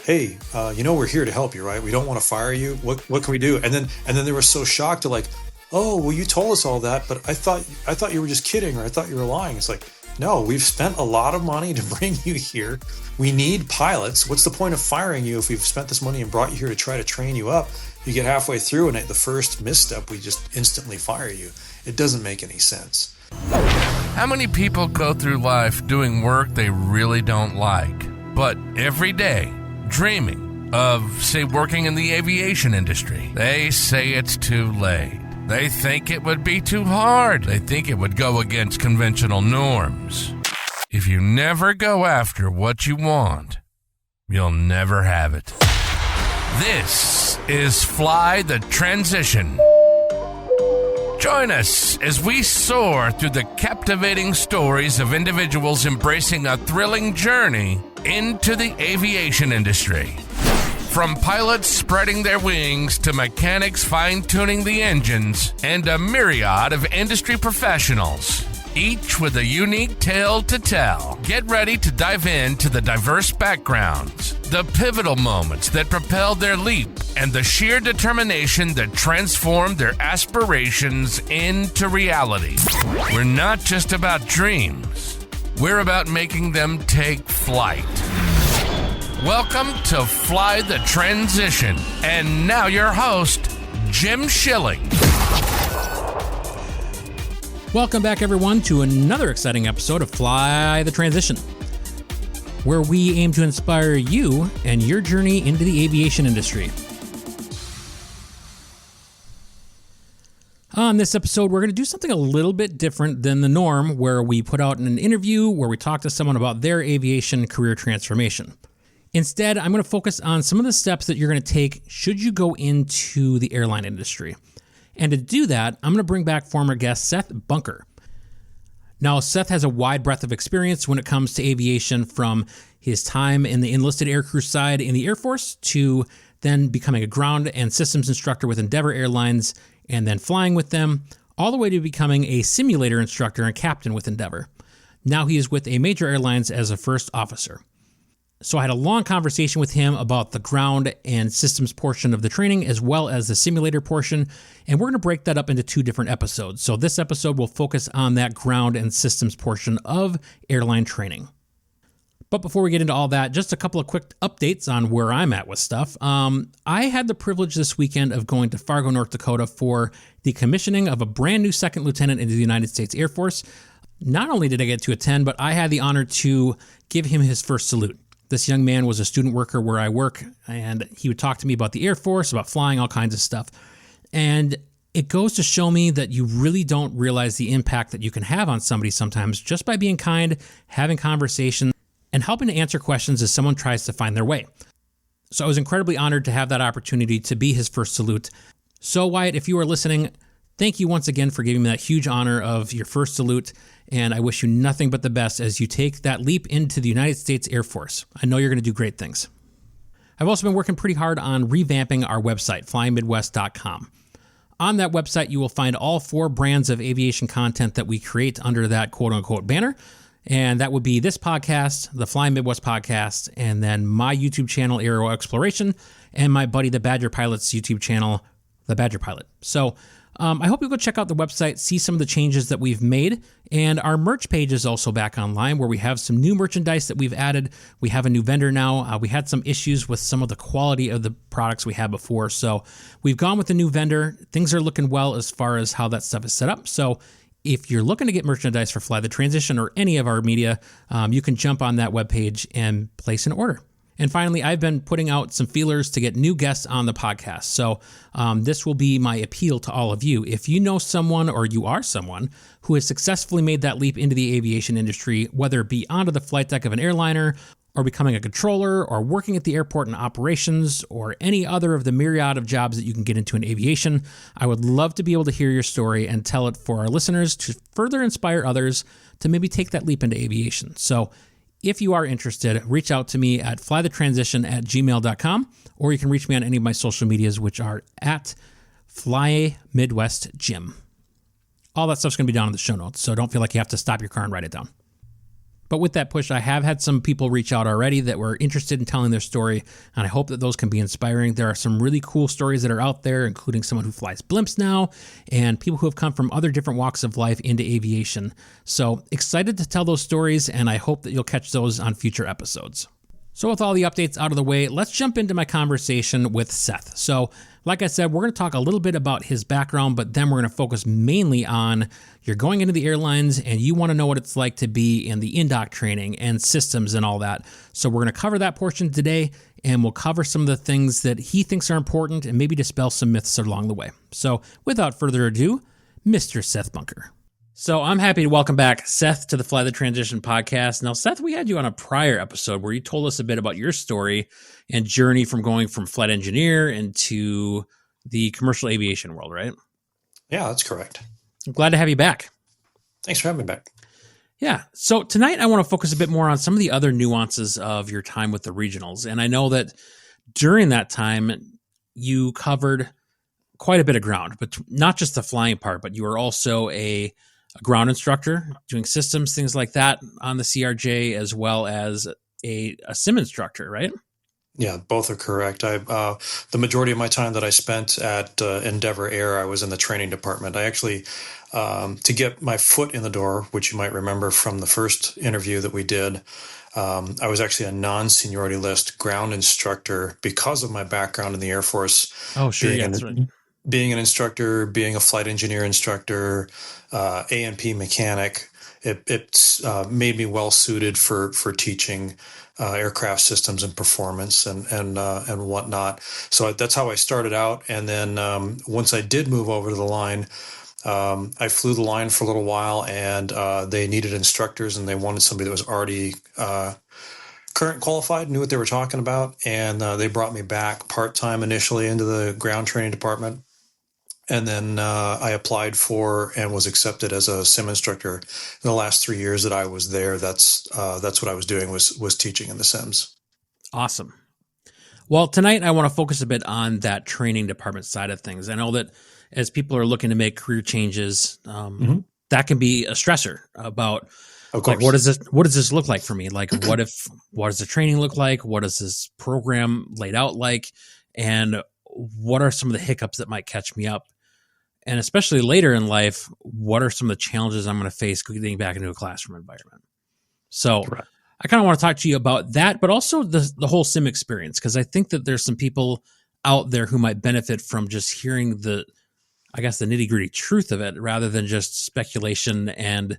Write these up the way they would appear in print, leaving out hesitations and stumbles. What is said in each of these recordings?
hey, we're here to help you, right? We don't want to fire you. What can we do? And then they were so shocked to like, oh, well, you told us all that, but I thought you were just kidding, or I thought you were lying. It's like, no, we've spent a lot of money to bring you here. We need pilots. What's the point of firing you if we've spent this money and brought you here to try to train you up? You get halfway through and at the first misstep, we just instantly fire you. It doesn't make any sense. How many people go through life doing work they really don't like, but every day dreaming of, say, working in the aviation industry? They say it's too late. They think it would be too hard. They think it would go against conventional norms. If you never go after what you want, you'll never have it. This is Fly the Transition. Join us as we soar through the captivating stories of individuals embracing a thrilling journey into the aviation industry. From pilots spreading their wings to mechanics fine-tuning the engines and a myriad of industry professionals, each with a unique tale to tell. Get ready to dive into the diverse backgrounds, the pivotal moments that propelled their leap, and the sheer determination that transformed their aspirations into reality. We're not just about dreams. We're about making them take flight. Welcome to Fly the Transition. And now your host, Jim Schilling. Welcome back, everyone, to another exciting episode of Fly the Transition, where we aim to inspire you and your journey into the aviation industry. On this episode, we're going to do something a little bit different than the norm, where we put out an interview where we talk to someone about their aviation career transformation. Instead, I'm going to focus on some of the steps that you're going to take should you go into the airline industry. And to do that, I'm going to bring back former guest Seth Bunker. Now, Seth has a wide breadth of experience when it comes to aviation, from his time in the enlisted aircrew side in the Air Force to then becoming a ground and systems instructor with Endeavor Airlines and then flying with them, all the way to becoming a simulator instructor and captain with Endeavor. Now he is with a major airlines as a first officer. So I had a long conversation with him about the ground and systems portion of the training as well as the simulator portion, and we're going to break that up into two different episodes. So this episode will focus on that ground and systems portion of airline training. But before we get into all that, just a couple of quick updates on where I'm at with stuff. I had the privilege this weekend of going to Fargo, North Dakota for the commissioning of a brand new second lieutenant into the United States Air Force. Not only did I get to attend, but I had the honor to give him his first salute. This young man was a student worker where I work, and he would talk to me about the Air Force, about flying, all kinds of stuff. And it goes to show me that you really don't realize the impact that you can have on somebody sometimes just by being kind, having conversation, and helping to answer questions as someone tries to find their way. So I was incredibly honored to have that opportunity to be his first salute. So Wyatt, if you are listening, thank you once again for giving me that huge honor of your first salute, and I wish you nothing but the best as you take that leap into the United States Air Force. I know you're going to do great things. I've also been working pretty hard on revamping our website, flymidwest.com. On that website, you will find all 4 brands of aviation content that we create under that quote-unquote banner, and that would be this podcast, the Fly Midwest podcast, and then my YouTube channel, Aero Exploration, and my buddy, the Badger Pilot's YouTube channel, The Badger Pilot. So I hope you'll go check out the website, see some of the changes that we've made, and our merch page is also back online where we have some new merchandise that we've added. We have a new vendor now. We had some issues with some of the quality of the products we had before, so we've gone with a new vendor. Things are looking well as far as how that stuff is set up. So if you're looking to get merchandise for Fly the Transition or any of our media, you can jump on that webpage and place an order. And finally, I've been putting out some feelers to get new guests on the podcast. So this will be my appeal to all of you. If you know someone or you are someone who has successfully made that leap into the aviation industry, whether it be onto the flight deck of an airliner or becoming a controller or working at the airport in operations or any other of the myriad of jobs that you can get into in aviation, I would love to be able to hear your story and tell it for our listeners to further inspire others to maybe take that leap into aviation. So if you are interested, reach out to me at flythetransition@gmail.com, or you can reach me on any of my social medias, which are at FlyMidwestGym. All that stuff's going to be down in the show notes, so don't feel like you have to stop your car and write it down. But with that push, I have had some people reach out already that were interested in telling their story, and I hope that those can be inspiring. There are some really cool stories that are out there, including someone who flies blimps now and people who have come from other different walks of life into aviation. So excited to tell those stories, and I hope that you'll catch those on future episodes. So with all the updates out of the way, let's jump into my conversation with Seth. So like I said, we're going to talk a little bit about his background, but then we're going to focus mainly on you're going into the airlines and you want to know what it's like to be in the Indoc training and systems and all that. So we're going to cover that portion today, and we'll cover some of the things that he thinks are important and maybe dispel some myths along the way. So without further ado, Mr. Seth Bunker. So I'm happy to welcome back Seth to the Fly the Transition podcast. Now, Seth, we had you on a prior episode where you told us a bit about your story and journey from going from flight engineer into the commercial aviation world, right? Yeah, that's correct. I'm glad to have you back. Thanks for having me back. Yeah. So tonight I want to focus a bit more on some of the other nuances of your time with the regionals. And I know that during that time, you covered quite a bit of ground, but not just the flying part, but you were also a ground instructor doing systems, things like that on the CRJ, as well as a sim instructor, right? Yeah, both are correct. The majority of my time that I spent at Endeavor Air, I was in the training department. I actually, to get my foot in the door, which you might remember from the first interview that we did, I was actually a non-seniority list ground instructor because of my background in the Air Force. Oh, sure. Yeah, that's right. Being an instructor, being a flight engineer instructor, A&P mechanic, it made me well suited for teaching aircraft systems and performance and whatnot. So that's how I started out. And then once I did move over to the line, I flew the line for a little while, and they needed instructors, and they wanted somebody that was already current qualified, knew what they were talking about, and they brought me back part-time initially into the ground training department. And then I applied for and was accepted as a sim instructor. In the last 3 years that I was there, that's what I was doing was teaching in the sims. Awesome. Well, tonight I want to focus a bit on that training department side of things. I know that as people are looking to make career changes, that can be a stressor about like, what does this look like for me? Like, what does the training look like? What does this program laid out like? And what are some of the hiccups that might catch me up? And especially later in life, what are some of the challenges I'm going to face getting back into a classroom environment? So I kind of want to talk to you about that, but also the whole sim experience, because I think that there's some people out there who might benefit from just hearing the nitty gritty truth of it rather than just speculation and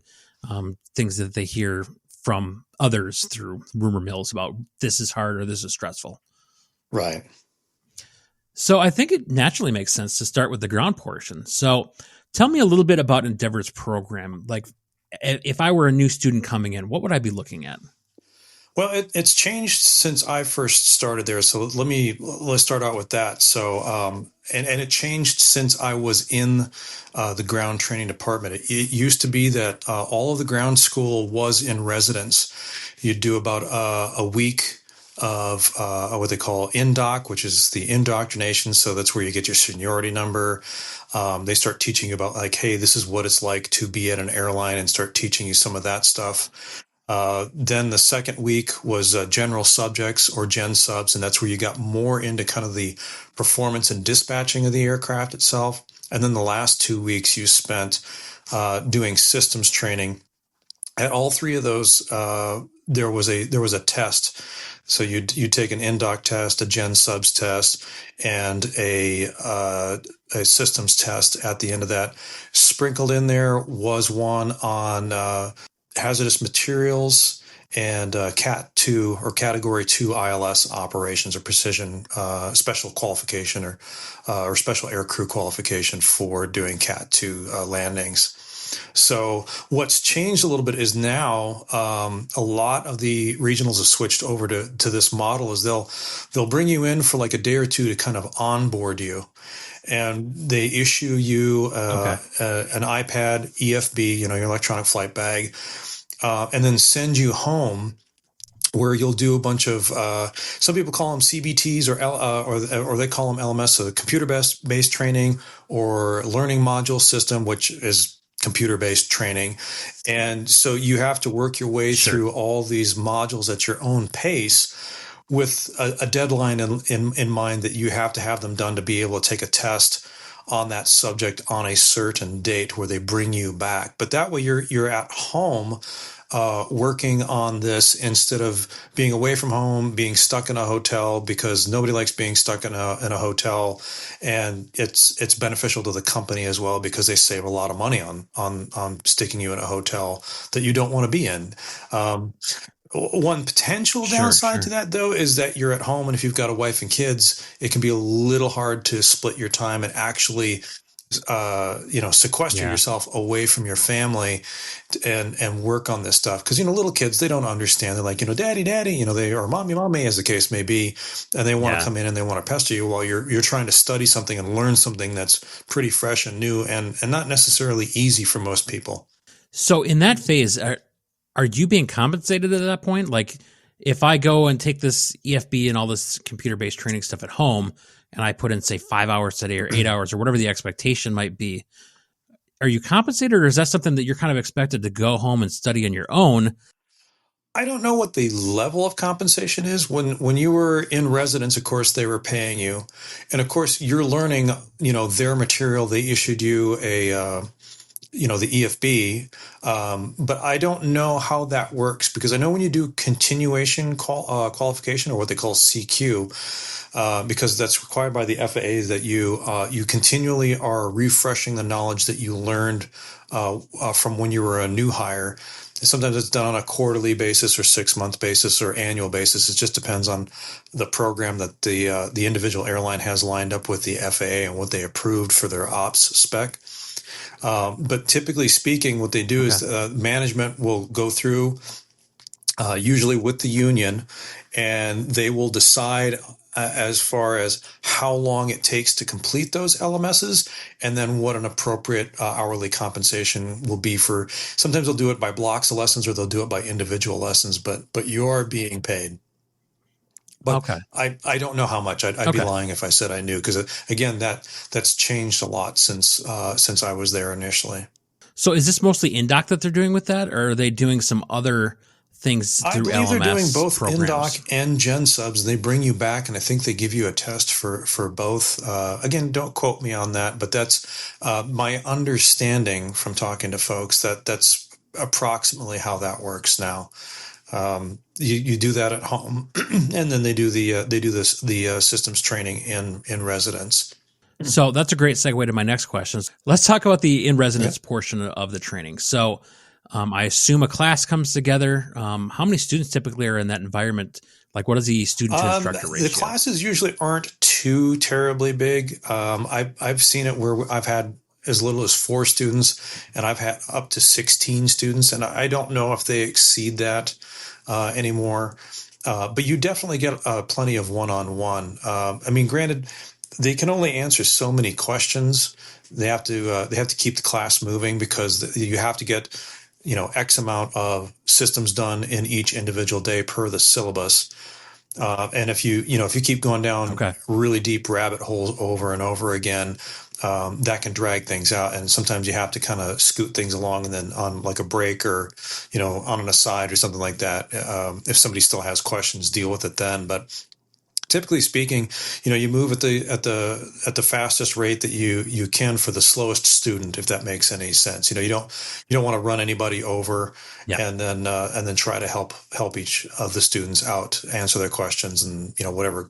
things that they hear from others through rumor mills about this is hard or this is stressful. Right. So I think it naturally makes sense to start with the ground portion. So tell me a little bit about Endeavor's program. Like, if I were a new student coming in, what would I be looking at? Well, it's changed since I first started there. So let's start out with that. So, and it changed since I was in the ground training department. It used to be that all of the ground school was in residence. You'd do about a week of what they call Indoc, which is the Indoctrination. So that's where you get your seniority number. They start teaching you about like, hey, this is what it's like to be at an airline, and start teaching you some of that stuff. Then the second week was general subjects or gen subs, and that's where you got more into kind of the performance and dispatching of the aircraft itself. And then the last 2 weeks you spent doing systems training. At all three of those, there was a test. So you'd take an Indoc test, a gen subs test, and a systems test at the end of that. Sprinkled in there was one on hazardous materials and Cat 2 or Category 2 ILS operations, or precision special qualification or special air crew qualification for doing Cat 2 landings. So what's changed a little bit is now a lot of the regionals have switched over to this model. Is they'll bring you in for like a day or two to kind of onboard you, and they issue you an iPad, EFB, your electronic flight bag, and then send you home, where you'll do a bunch of some people call them CBTs or they call them LMS, so computer based training or learning module system, which is computer-based training. And so you have to work your way through all these modules at your own pace with a deadline in mind that you have to have them done to be able to take a test on that subject on a certain date where they bring you back. But that way you're at home working on this instead of being away from home, being stuck in a hotel, because nobody likes being stuck in a hotel. And it's beneficial to the company as well, because they save a lot of money on sticking you in a hotel that you don't want to be in. One potential downside to that, though, is that you're at home, and if you've got a wife and kids, it can be a little hard to split your time and actually, sequester yourself away from your family and work on this stuff. Because, little kids, they don't understand. They're like, daddy, they, or mommy, as the case may be, and they want to come in and they want to pester you while you're trying to study something and learn something that's pretty fresh and new and not necessarily easy for most people. So in that phase, are you being compensated at that point? Like, if I go and take this EFB and all this computer-based training stuff at home, and I put in, say, 5 hours today or 8 hours or whatever the expectation might be, are you compensated, or is that something that you're kind of expected to go home and study on your own? I don't know what the level of compensation is. When you were in residence, of course, they were paying you. And, of course, you're learning, their material. They issued you the EFB, but I don't know how that works, because I know when you do continuation qualification, or what they call CQ, because that's required by the FAA, that you continually are refreshing the knowledge that you learned from when you were a new hire. Sometimes it's done on a quarterly basis or 6-month basis or annual basis. It just depends on the program that the individual airline has lined up with the FAA and what they approved for their ops spec. But typically speaking, what they do is management will go through, usually with the union, and they will decide as far as how long it takes to complete those LMSs, and then what an appropriate hourly compensation will be for. Sometimes they'll do it by blocks of lessons, or they'll do it by individual lessons, but you're being paid. But I don't know how much. I'd be lying if I said I knew, because again, that's changed a lot since I was there initially. So is this mostly Indoc that they're doing with that, or are they doing some other things through LMS? I believe they're doing both programs? Indoc and Gen Subs. They bring you back, and I think they give you a test for both. Again, don't quote me on that, but that's my understanding from talking to folks, that's approximately how that works now. You do that at home, and then they do the systems training in residence. So that's a great segue to my next question. Let's talk about the in residence portion of the training. So I assume a class comes together. How many students typically are in that environment? Like, what is the student to instructor ratio? The classes usually aren't too terribly big. I've seen it where I've had as little as 4 students, and I've had up to 16 students, and I don't know if they exceed that anymore. But you definitely get plenty of one-on-one. Granted, they can only answer so many questions. They have to keep the class moving, because you have to get X amount of systems done in each individual day per the syllabus. And if you keep going down really deep rabbit holes over and over again, that can drag things out. And sometimes you have to kind of scoot things along, and then on like a break or, on an aside or something like that. If somebody still has questions, deal with it then. But typically speaking, you move at the fastest rate that you can for the slowest student, if that makes any sense. You don't want to run anybody over, and then try to help each of the students out, answer their questions, and whatever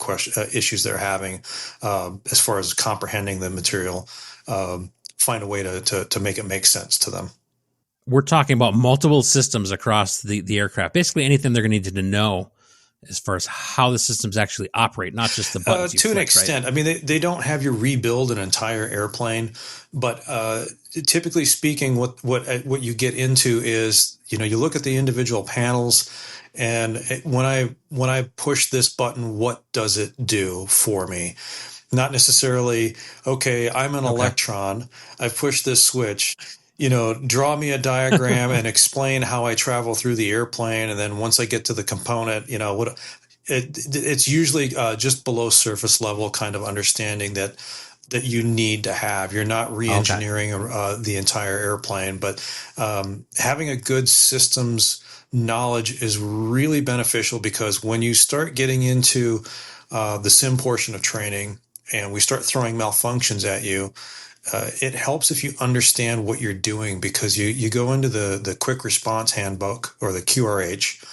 issues they're having as far as comprehending the material. Find a way to make it make sense to them. We're talking about multiple systems across the aircraft. Basically, anything they're going to need to know as far as how the systems actually operate, not just the buttons. To an extent. Right? They don't have you rebuild an entire airplane, but typically speaking, what you get into is, you look at the individual panels, and when I push this button, what does it do for me? Not necessarily, I'm an electron, I've pushed this switch. Draw me a diagram and explain how I travel through the airplane. And then once I get to the component, it's usually just below surface level kind of understanding that that you need to have. You're not re-engineering Okay. the entire airplane, but having a good systems knowledge is really beneficial, because when you start getting into the sim portion of training and we start throwing malfunctions at you, it helps if you understand what you're doing, because you go into the quick response handbook, or the QRH,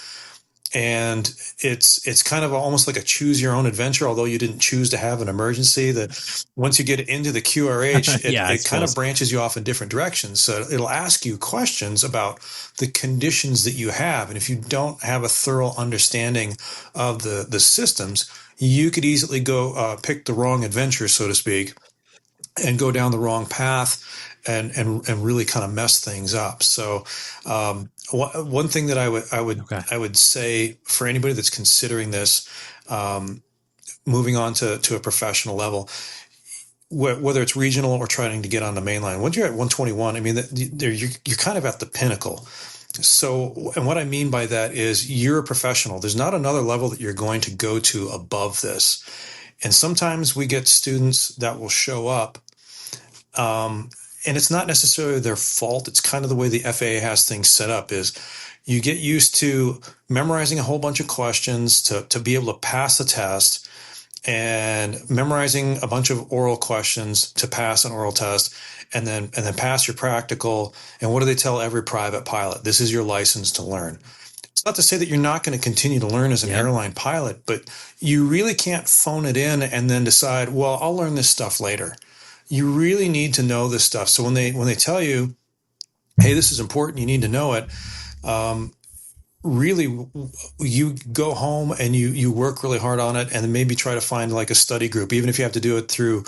and it's kind of almost like a choose your own adventure, although you didn't choose to have an emergency. That once you get into the QRH, Yeah, I it kind of suppose. branches you off in different directions. So it'll ask you questions about the conditions that you have. And if you don't have a thorough understanding of the systems, you could easily go pick the wrong adventure, so to speak, and go down the wrong path, and really kind of mess things up. So one thing that Okay. I would say for anybody that's considering this, moving on to a professional level, whether it's regional or trying to get on the main line, once you're at 121, I mean, you're kind of at the pinnacle. So, and what I mean by that is you're a professional. There's not another level that you're going to go to above this. And sometimes we get students that will show up, and it's not necessarily their fault. It's kind of the way the FAA has things set up. Is you get used to memorizing a whole bunch of questions to be able to pass the test, and memorizing a bunch of oral questions to pass an oral test, and then pass your practical. And what do they tell every private pilot? This is your license to learn. It's not to say that you're not going to continue to learn as an airline pilot, but you really can't phone it in and then decide, well, I'll learn this stuff later. You really need to know this stuff. So when they tell you, hey, this is important, you need to know it, really, you go home and you work really hard on it, and then maybe try to find like a study group, even if you have to do it through,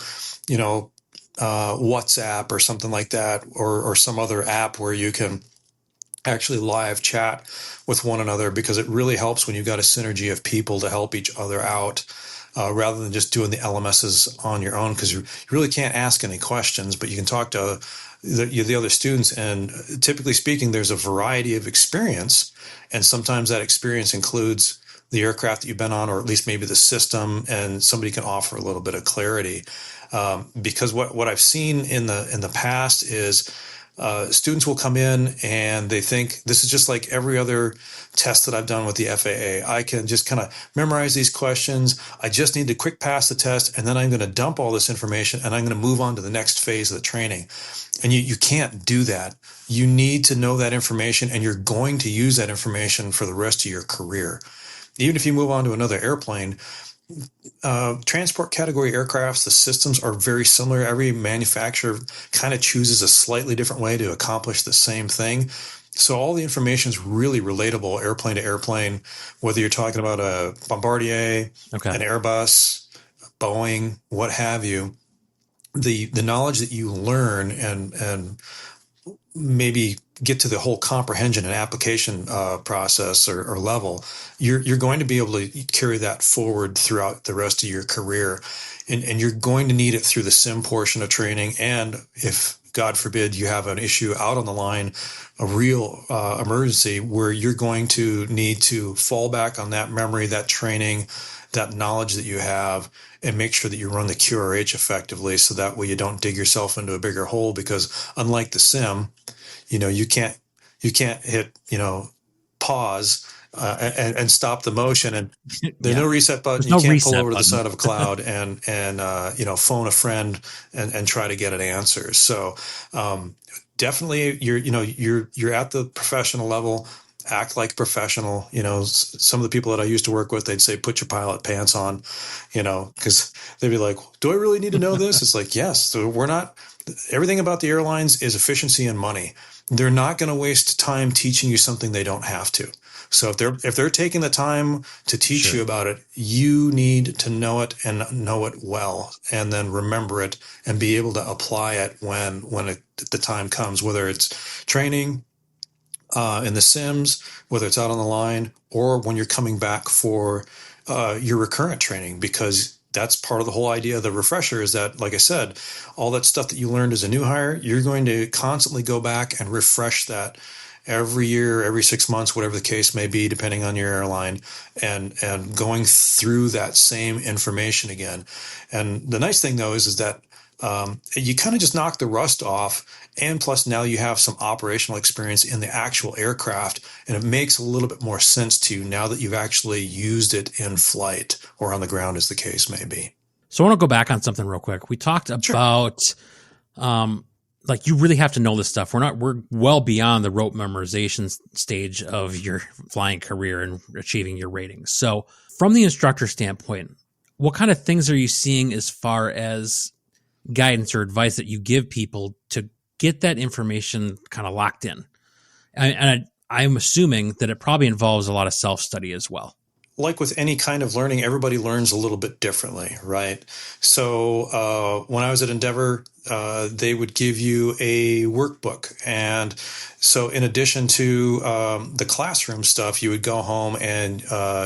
WhatsApp or something like that, or some other app where you can actually live chat with one another, because it really helps when you've got a synergy of people to help each other out, rather than just doing the LMSs on your own, because you really can't ask any questions, but you can talk to the other students. And typically speaking, there's a variety of experience, and sometimes that experience includes the aircraft that you've been on, or at least maybe the system, and somebody can offer a little bit of clarity. Because what I've seen in the past is, students will come in and they think this is just like every other test that I've done with the FAA. I can just kind of memorize these questions. I just need to quick pass the test, and then I'm going to dump all this information and I'm going to move on to the next phase of the training. And you can't do that. You need to know that information, and you're going to use that information for the rest of your career. Even if you move on to another airplane, transport category aircrafts, the systems are very similar. Every manufacturer kind of chooses a slightly different way to accomplish the same thing. So all the information is really relatable airplane to airplane, whether you're talking about a Bombardier, an Airbus, Boeing, what have you. The knowledge that you learn and maybe get to the whole comprehension and application process or level, you're going to be able to carry that forward throughout the rest of your career. And you're going to need it through the sim portion of training. And if, God forbid, you have an issue out on the line, a real emergency, where you're going to need to fall back on that memory, that training, that knowledge that you have, and make sure that you run the QRH effectively, so that way you don't dig yourself into a bigger hole. Because unlike the sim, you can't hit, pause and stop the motion, and there's no reset button. You can't pull over to the side of a cloud and phone a friend and try to get an answer. So definitely you're at the professional level. Act like a professional. Some of the people that I used to work with, they'd say, put your pilot pants on, because they'd be like, do I really need to know this? It's like, yes. So everything about the airlines is efficiency and money. They're not going to waste time teaching you something they don't have to. So if they're taking the time to teach you about it, you need to know it, and know it well, and then remember it and be able to apply it when the time comes, whether it's training, in the sims, whether it's out on the line, or when you're coming back for your recurrent training, because that's part of the whole idea of the refresher, is that, like I said, all that stuff that you learned as a new hire, you're going to constantly go back and refresh that every year, every 6 months, whatever the case may be, depending on your airline, and going through that same information again. And the nice thing, though, is that You kind of just knock the rust off. And plus now you have some operational experience in the actual aircraft, and it makes a little bit more sense to you now that you've actually used it in flight or on the ground, as the case may be. So I want to go back on something real quick. We talked about, like, you really have to know this stuff. We're well beyond the rote memorization stage of your flying career and achieving your ratings. So from the instructor standpoint, what kind of things are you seeing as far as guidance or advice that you give people to get that information kind of locked in? And I'm assuming that it probably involves a lot of self-study as well. Like with any kind of learning, everybody learns a little bit differently, right? So when I was at Endeavor, they would give you a workbook. And so in addition to the classroom stuff, you would go home and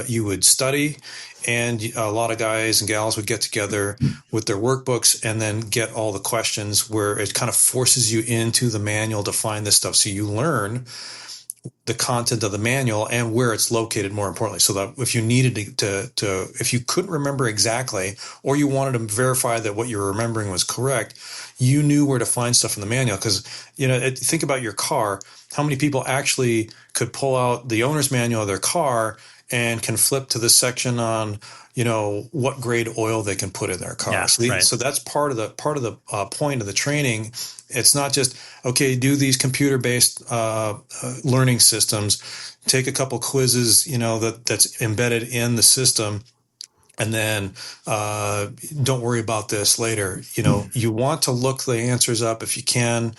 you would study. And a lot of guys and gals would get together with their workbooks and then get all the questions, where it kind of forces you into the manual to find this stuff. So you learn the content of the manual and where it's located, more importantly, so that if you needed to if you couldn't remember exactly, or you wanted to verify that what you were remembering was correct, you knew where to find stuff in the manual. Because, think about your car. How many people actually could pull out the owner's manual of their car and can flip to the section on, what grade oil they can put in their car? Yeah, So that's part of the point of the training. It's not just, okay, do these computer-based learning systems, take a couple quizzes, that's embedded in the system, and then don't worry about this later. You want to look the answers up if you can,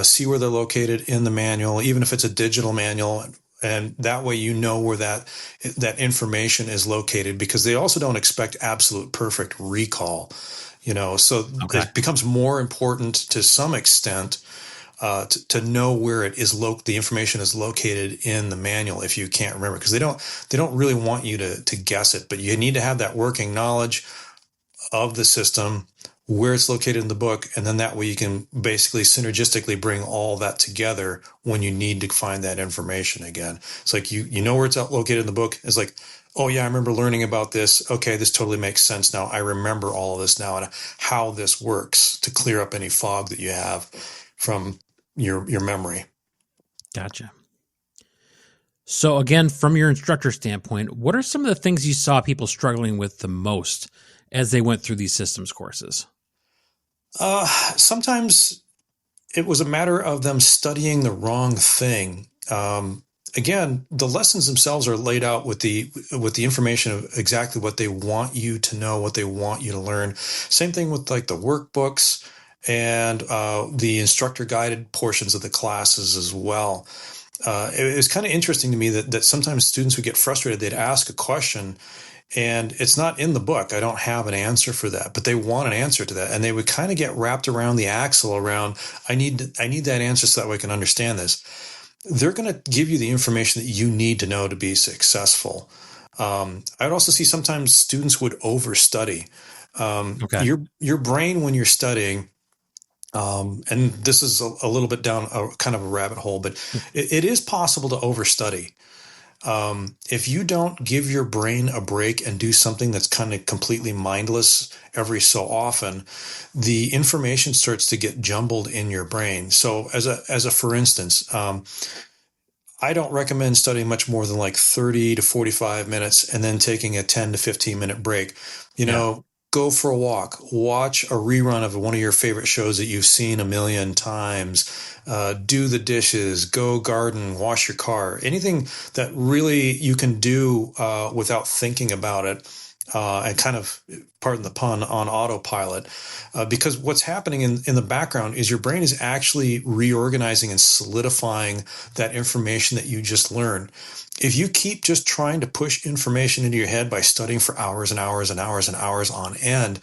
see where they're located in the manual, even if it's a digital manual. And that way, where that information is located, because they also don't expect absolute perfect recall. So Okay. It becomes more important to some extent to know where it is the information is located in the manual if you can't remember, because they don't really want you to guess it, but you need to have that working knowledge of the system, where it's located in the book, and then that way you can basically synergistically bring all that together when you need to find that information again. It's like you know where it's located in the book. It's like, oh yeah, I remember learning about this. Okay, this totally makes sense now. I remember all of this now and how this works to clear up any fog that you have from your memory. Gotcha. So again, from your instructor standpoint, what are some of the things you saw people struggling with the most as they went through these systems courses? Sometimes it was a matter of them studying the wrong thing. Again, the lessons themselves are laid out with the information of exactly what they want you to know, what they want you to learn. Same thing with like the workbooks and the instructor guided portions of the classes as well. It was kind of interesting to me that sometimes students would get frustrated. They'd ask a question and it's not in the book. I don't have an answer for that, but they want an answer to that. And they would kind of get wrapped around the axle around, I need that answer so that way I can understand this. They're going to give you the information that you need to know to be successful. I'd also see sometimes students would overstudy. Okay. Your brain when you're studying, and this is a little bit down kind of a rabbit hole, but it is possible to overstudy. If you don't give your brain a break and do something that's kind of completely mindless every so often, the information starts to get jumbled in your brain. So as a for instance, I don't recommend studying much more than like 30 to 45 minutes and then taking a 10 to 15 minute break. Go for a walk, watch a rerun of one of your favorite shows that you've seen a million times, do the dishes, go garden, wash your car, anything that really you can do without thinking about it, and kind of, pardon the pun, on autopilot. Because what's happening in the background is your brain is actually reorganizing and solidifying that information that you just learned. If you keep just trying to push information into your head by studying for hours and hours and hours and hours on end,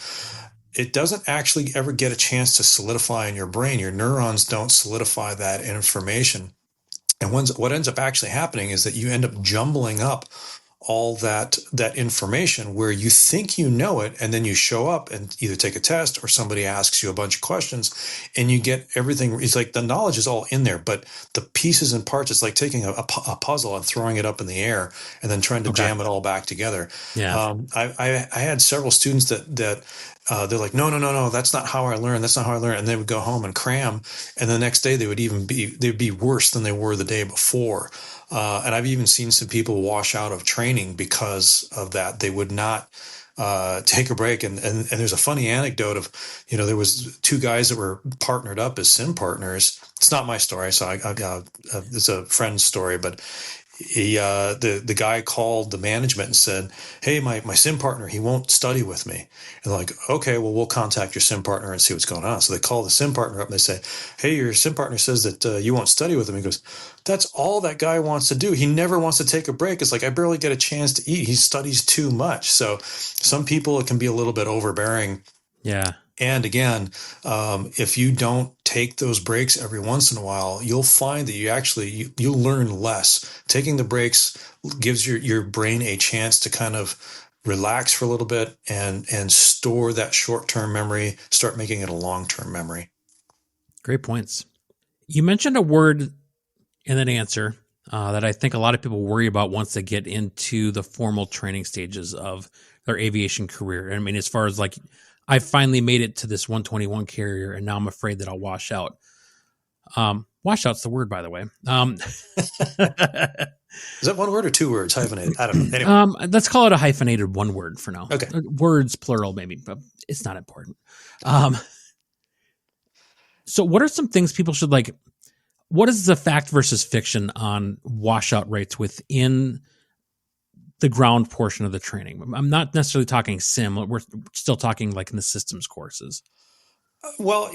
it doesn't actually ever get a chance to solidify in your brain. Your neurons don't solidify that information. And what ends up actually happening is that you end up jumbling up all that information where you think you know it, and then you show up and either take a test or somebody asks you a bunch of questions and you get everything. It's like the knowledge is all in there, but the pieces and parts, it's like taking a puzzle and throwing it up in the air and then trying to jam it all back together. Yeah. I had several students that they're like, no, that's not how I learn. That's not how I learn. And they would go home and cram. And the next day they'd be worse than they were the day before. And I've even seen some people wash out of training because of that. They would not take a break. And there's a funny anecdote of, there was two guys that were partnered up as sim partners. It's not my story, so it's a friend's story, but the guy called the management and said, "Hey, my sim partner, he won't study with me." And like, "Okay, well, we'll contact your sim partner and see what's going on." So they call the sim partner up and they say, "Hey, your sim partner says that you won't study with him." He goes, "That's all that guy wants to do. He never wants to take a break. It's like, I barely get a chance to eat. He studies too much." So some people, it can be a little bit overbearing. Yeah. And again, if you don't take those breaks every once in a while, you'll find that you'll learn less. Taking the breaks gives your brain a chance to kind of relax for a little bit and store that short-term memory, start making it a long-term memory. Great points. You mentioned a word in that answer that I think a lot of people worry about once they get into the formal training stages of their aviation career. I mean, as far as like, I finally made it to this 121 carrier, and now I'm afraid that I'll wash out. Washout's the word, by the way. Is that one word or two words? Hyphenated? I don't know. Anyway. Let's call it a hyphenated one word for now. Okay. Words, plural, maybe, but it's not important. So what are some things people should like? What is the fact versus fiction on washout rates within the ground portion of the training? I'm not necessarily talking sim. We're still talking like in the systems courses. Well,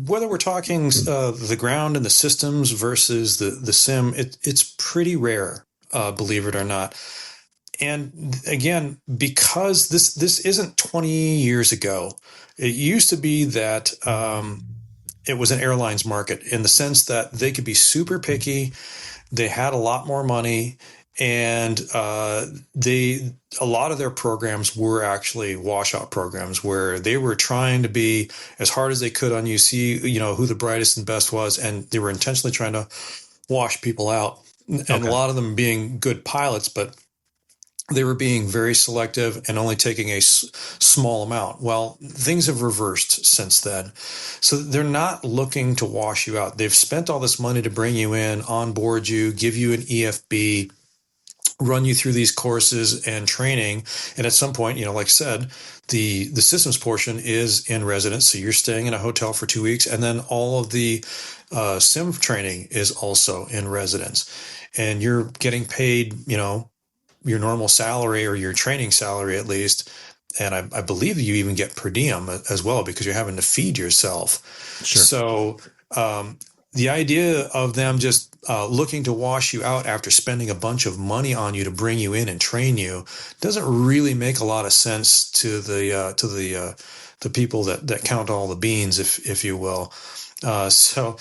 whether we're talking the ground and the systems versus the sim, it's pretty rare, believe it or not. And again, because this isn't 20 years ago, it used to be that it was an airlines market in the sense that they could be super picky. They had a lot more money. And a lot of their programs were actually washout programs where they were trying to be as hard as they could on you, see, who the brightest and best was. And they were intentionally trying to wash people out. And a lot of them being good pilots, but they were being very selective and only taking a small amount. Well, things have reversed since then. So they're not looking to wash you out. They've spent all this money to bring you in, onboard you, give you an EFB, run you through these courses and training. And at some point, like I said, the systems portion is in residence. So you're staying in a hotel for 2 weeks. And then all of the sim training is also in residence. And you're getting paid, your normal salary or your training salary at least. And I believe you even get per diem as well because you're having to feed yourself. Sure. So the idea of them just looking to wash you out after spending a bunch of money on you to bring you in and train you doesn't really make a lot of sense to the people that count all the beans, if you will. So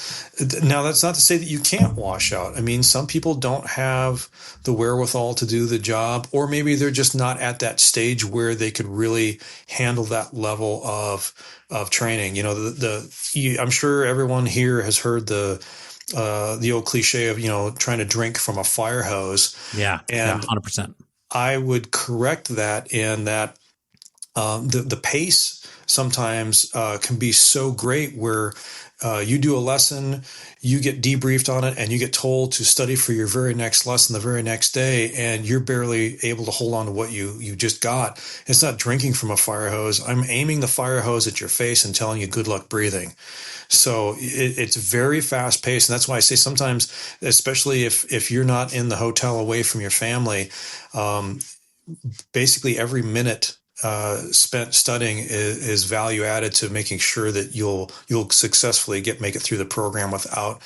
now that's not to say that you can't wash out. I mean, some people don't have the wherewithal to do the job, or maybe they're just not at that stage where they could really handle that level of training. I'm sure everyone here has heard the old cliche of, trying to drink from a fire hose. Yeah. And 100%. I would correct that in that the pace sometimes can be so great where you do a lesson, you get debriefed on it, and you get told to study for your very next lesson the very next day, and you're barely able to hold on to what you just got. It's not drinking from a fire hose. I'm aiming the fire hose at your face and telling you good luck breathing. So it's very fast paced. And that's why I say sometimes, especially if you're not in the hotel away from your family, basically every minute spent studying is value added to making sure that you'll successfully make it through the program without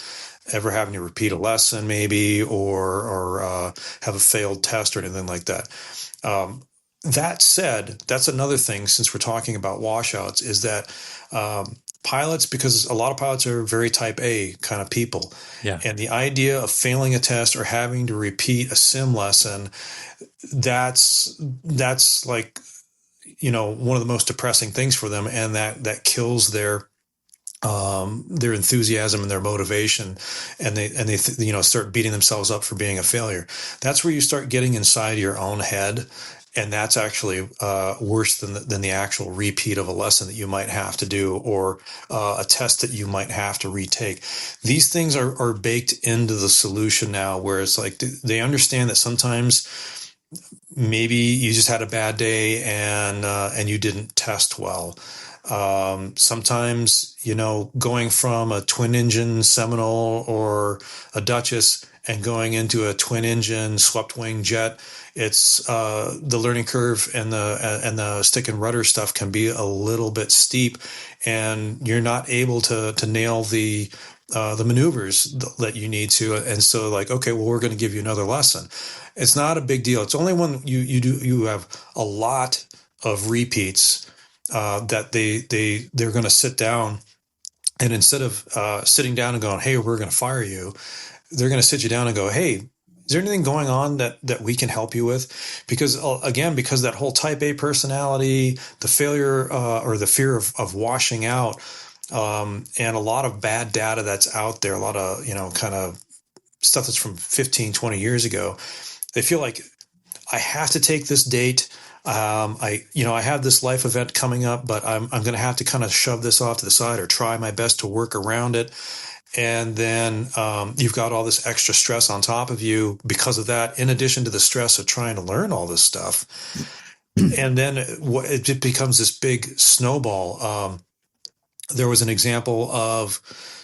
ever having to repeat a lesson maybe or have a failed test or anything like that. That said, that's another thing, since we're talking about washouts, is that pilots, because a lot of pilots are very type A kind of people. Yeah. And the idea of failing a test or having to repeat a sim lesson, that's like, one of the most depressing things for them. And that kills their enthusiasm and their motivation, and they start beating themselves up for being a failure. That's where you start getting inside your own head, and that's actually worse than the actual repeat of a lesson that you might have to do, or a test that you might have to retake. These things are baked into the solution now, where it's like they understand that sometimes maybe you just had a bad day and you didn't test well. Sometimes, going from a twin engine Seminole or a Duchess and going into a twin engine swept wing jet, it's the learning curve and the stick and rudder stuff can be a little bit steep, and you're not able to nail the maneuvers that you need to. And so, like, okay, well, we're going to give you another lesson. It's not a big deal. It's only when you have a lot of repeats that they're going to sit down, and instead of sitting down and going, hey, we're going to fire you, they're going to sit you down and go, hey, is there anything going on that we can help you with? Because because that whole type A personality, the failure or the fear of washing out, and a lot of bad data that's out there, a lot of, kind of stuff that's from 15, 20 years ago, they feel like I have to take this date. I have this life event coming up, but I'm going to have to kind of shove this off to the side or try my best to work around it. And then you've got all this extra stress on top of you because of that, in addition to the stress of trying to learn all this stuff. And then it becomes this big snowball. There was an example of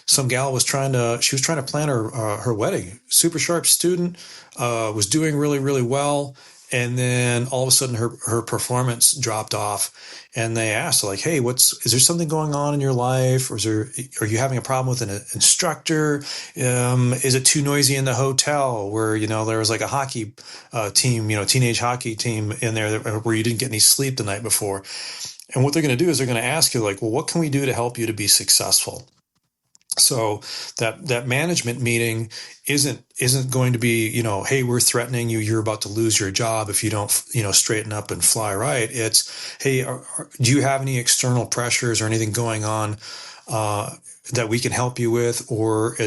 some gal was trying to plan her wedding. Super sharp student, was doing really, really well. And then all of a sudden her performance dropped off, and they asked, like, hey, is there something going on in your life? Or are you having a problem with an instructor? Is it too noisy in the hotel where, there was like a hockey team, teenage hockey team in there where you didn't get any sleep the night before? And what they're going to do is they're going to ask you, like, well, what can we do to help you to be successful? So that management meeting isn't going to be, hey, we're threatening you, you're about to lose your job if you don't, straighten up and fly right. It's, hey, do you have any external pressures or anything going on that we can help you with, or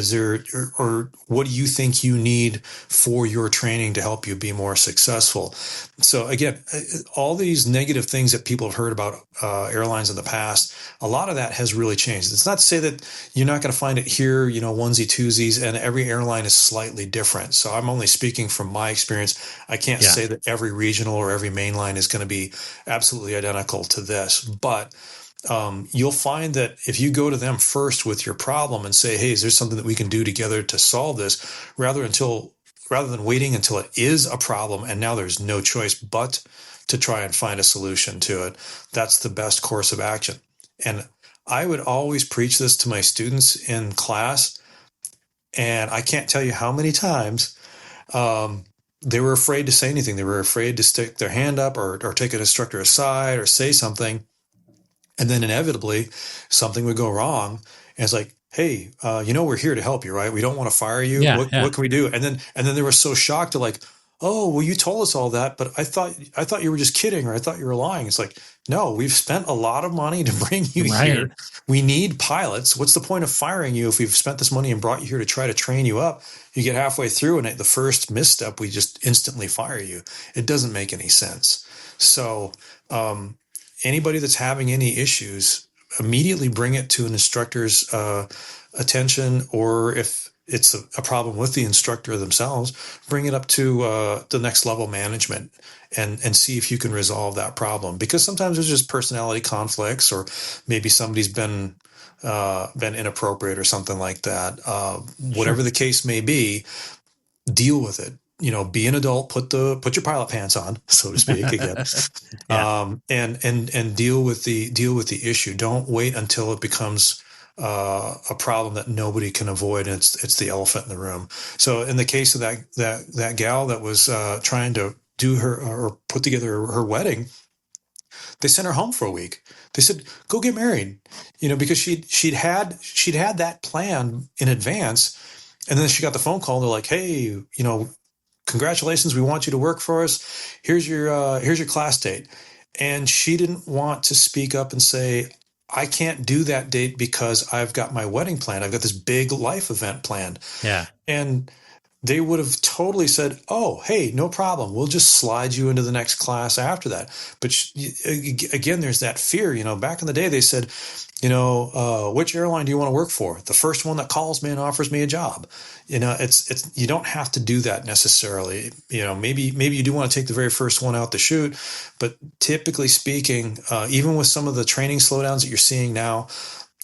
or what do you think you need for your training to help you be more successful? So again, all these negative things that people have heard about airlines in the past, a lot of that has really changed. It's not to say that you're not going to find it here, onesie twosies, and every airline is slightly different. So I'm only speaking from my experience. I can't say that every regional or every mainline is going to be absolutely identical to this, but you'll find that if you go to them first with your problem and say, hey, is there something that we can do together to solve this, rather than waiting until it is a problem and now there's no choice but to try and find a solution to it, that's the best course of action. And I would always preach this to my students in class, and I can't tell you how many times they were afraid to say anything. They were afraid to stick their hand up or take an instructor aside or say something. And then inevitably something would go wrong. And it's like, hey, we're here to help you, right? We don't want to fire you. What can we do? And then they were so shocked to like, oh, well, you told us all that, but I thought you were just kidding, or I thought you were lying. It's like, no, we've spent a lot of money to bring you here. We need pilots. What's the point of firing you if we've spent this money and brought you here to try to train you up? You get halfway through, and at the first misstep, we just instantly fire you. It doesn't make any sense. So, anybody that's having any issues, immediately bring it to an instructor's attention, or if it's a problem with the instructor themselves, bring it up to the next level management and see if you can resolve that problem. Because sometimes there's just personality conflicts, or maybe somebody's been inappropriate or something like that. Whatever the case may be, deal with it. Be an adult, put your pilot pants on, so to speak, again, and deal with the issue. Don't wait until it becomes a problem that nobody can avoid, and it's the elephant in the room. So in the case of that gal that was trying to do her or put together her wedding, they sent her home for a week. They said, "Go get married," because she'd had that plan in advance, and then she got the phone call. And they're like, "Hey, congratulations, we want you to work for us. Here's your class date." And she didn't want to speak up and say, "I can't do that date because I've got my wedding planned. I've got this big life event planned." Yeah. And they would have totally said, "Oh, hey, no problem. We'll just slide you into the next class after that." But again, there's that fear. Back in the day, they said, "Which airline do you want to work for? The first one that calls me and offers me a job." It's you don't have to do that necessarily. Maybe you do want to take the very first one out the chute, but typically speaking, even with some of the training slowdowns that you're seeing now,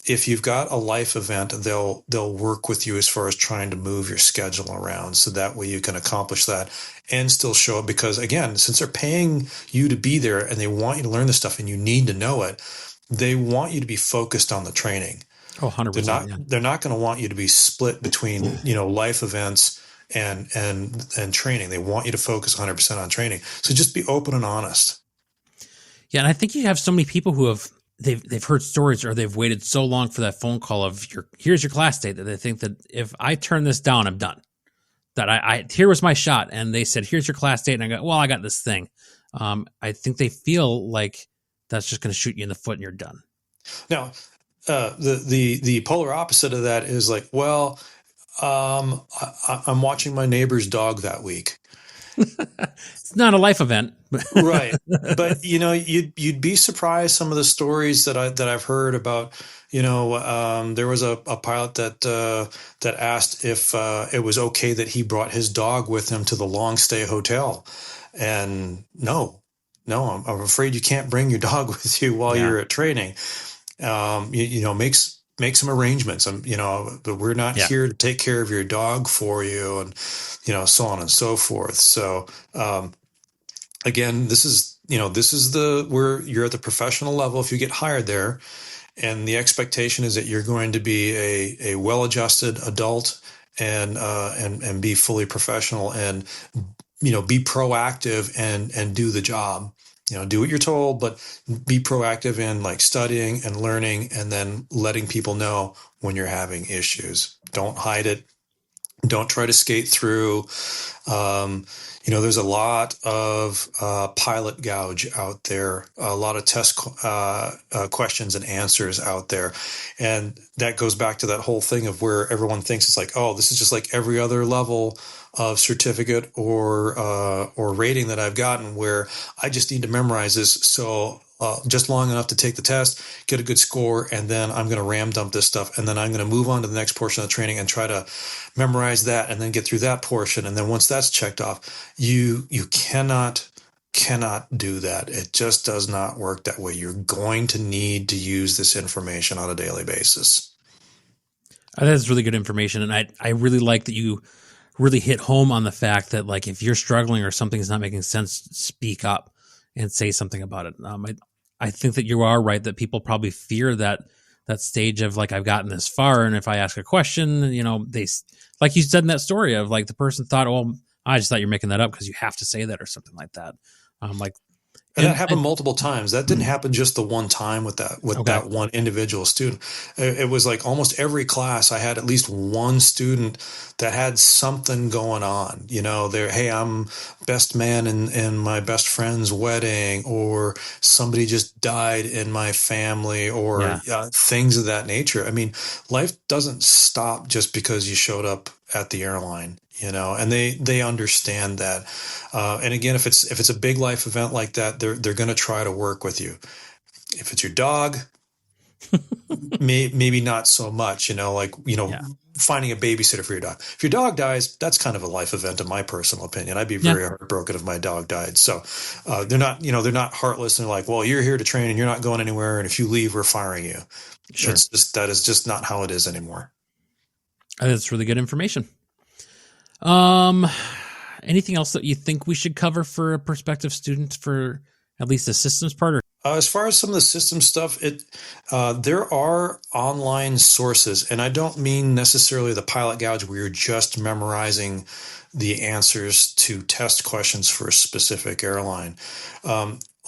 if you've got a life event, they'll work with you as far as trying to move your schedule around, so that way you can accomplish that and still show up. Because again, since they're paying you to be there and they want you to learn this stuff and you need to know it, they want you to be focused on the training. Oh, 100%. They're not going to want you to be split between, life events and training. They want you to focus 100% on training. So just be open and honest. Yeah. And I think you have so many people who they've heard stories, or they've waited so long for that phone call of here's your class date, that they think that if I turn this down, I'm done. That I here was my shot, and they said, here's your class date. And I go, well, I got this thing. I think they feel like that's just going to shoot you in the foot and you're done. Now, the polar opposite of that is like, well, I'm watching my neighbor's dog that week. It's not a life event. Right. But, you'd be surprised some of the stories that I've heard about, there was a pilot that asked if it was okay that he brought his dog with him to the long stay hotel. And no, I'm afraid you can't bring your dog with you while you're at training. Make some arrangements. But we're not here to take care of your dog for you, and so on and so forth. So again, this is where you're at the professional level. If you get hired there, and the expectation is that you're going to be a well-adjusted adult and be fully professional and be proactive and do the job. Do what you're told, but be proactive in like studying and learning, and then letting people know when you're having issues. Don't hide it. Don't try to skate through. There's a lot of pilot gouge out there, a lot of test questions and answers out there. And that goes back to that whole thing of where everyone thinks it's like, oh, this is just like every other level of certificate or rating that I've gotten, where I just need to memorize this. So just long enough to take the test, get a good score, and then I'm going to ram dump this stuff. And then I'm going to move on to the next portion of the training and try to memorize that and then get through that portion. And then once that's checked off, you cannot do that. It just does not work that way. You're going to need to use this information on a daily basis. That's really good information. And I really like that you really hit home on the fact that, like, if you're struggling or something's not making sense, speak up and say something about it. I think that you are right that people probably fear that stage of like, I've gotten this far, and if I ask a question, they, like you said in that story of like the person thought, oh, I just thought you're making that up because you have to say that or something like that. And that happened multiple times. That didn't happen just the one time with that one individual student. It was like almost every class I had at least one student that had something going on. Hey, I'm best man in my best friend's wedding, or somebody just died in my family, or things of that nature. I mean, life doesn't stop just because you showed up at the airline. And they understand that. And again, if it's a big life event like that, they're going to try to work with you. If it's your dog, maybe not so much, finding a babysitter for your dog. If your dog dies, that's kind of a life event in my personal opinion. I'd be very heartbroken if my dog died. So, they're not heartless, and they're like, well, you're here to train and you're not going anywhere. And if you leave, we're firing you. Sure. That is just not how it is anymore. That's really good information. Anything else that you think we should cover for a prospective student for at least the systems part? Or? As far as some of the system stuff, there are online sources, and I don't mean necessarily the pilot gouge where you're just memorizing the answers to test questions for a specific airline.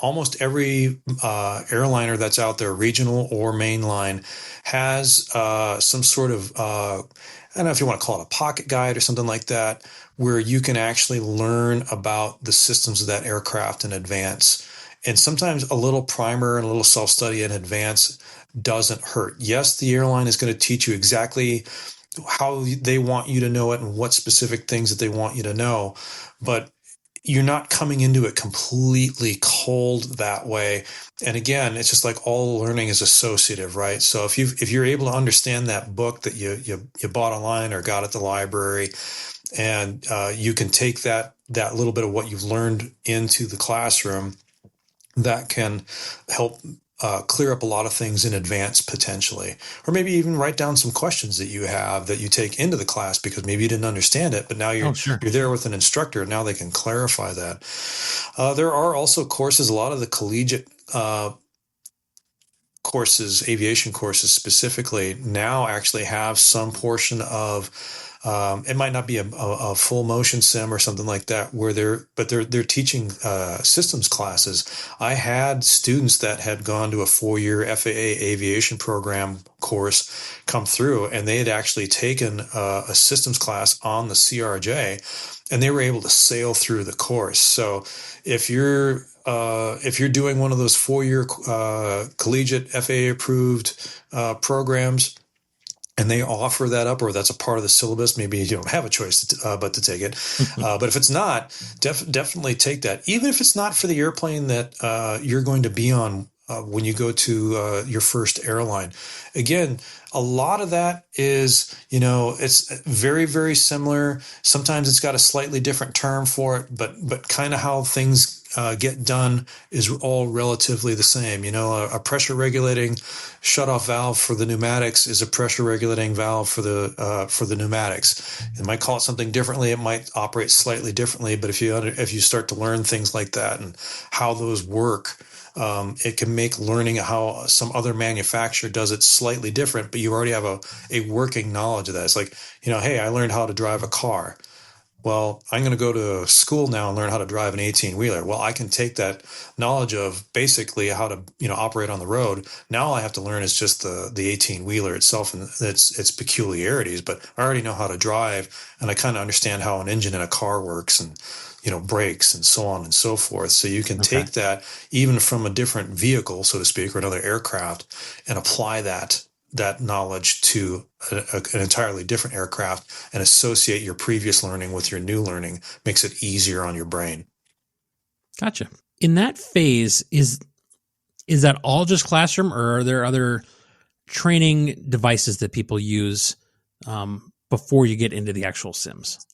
almost every airliner that's out there, regional or mainline, has some sort of, I don't know if you want to call it a pocket guide or something like that, where you can actually learn about the systems of that aircraft in advance. And sometimes a little primer and a little self-study in advance doesn't hurt. Yes, the airline is going to teach you exactly how they want you to know it and what specific things that they want you to know, but you're not coming into it completely cold that way. And again, it's just like all learning is associative, right? So if you're able to understand that book that you bought online or got at the library, and you can take that little bit of what you've learned into the classroom, that can help clear up a lot of things in advance potentially, or maybe even write down some questions that you have that you take into the class because maybe you didn't understand it, but now you're there with an instructor and now they can clarify that. There are also courses, a lot of the collegiate courses, aviation courses specifically, now actually have some portion of it might not be a full motion sim or something like that, where they're teaching systems classes. I had students that had gone to a 4-year FAA aviation program course come through, and they had actually taken a systems class on the CRJ, and they were able to sail through the course. So if you're doing one of those 4-year collegiate FAA approved programs, and they offer that up, or that's a part of the syllabus, maybe you don't have a choice but to take it. But if it's not, definitely take that. Even if it's not for the airplane that you're going to be on when you go to your first airline. Again, a lot of that is, it's very, very similar. Sometimes it's got a slightly different term for it, but kind of how things get done is all relatively the same. A pressure regulating shutoff valve for the pneumatics is a pressure regulating valve for the pneumatics. It might call it something differently. It might operate slightly differently, but if you start to learn things like that and how those work, it can make learning how some other manufacturer does it slightly different, but you already have a working knowledge of that. It's like, hey, I learned how to drive a car. Well, I'm going to go to school now and learn how to drive an 18-wheeler. Well, I can take that knowledge of basically how to, operate on the road. Now all I have to learn is just the 18-wheeler itself and its peculiarities, but I already know how to drive, and I kind of understand how an engine in a car works and, brakes and so on and so forth. So you can take that even from a different vehicle, so to speak, or another aircraft, and apply that knowledge to an entirely different aircraft and associate your previous learning with your new learning. Makes it easier on your brain. Gotcha. In that phase, is that all just classroom, or are there other training devices that people use before you get into the actual sims?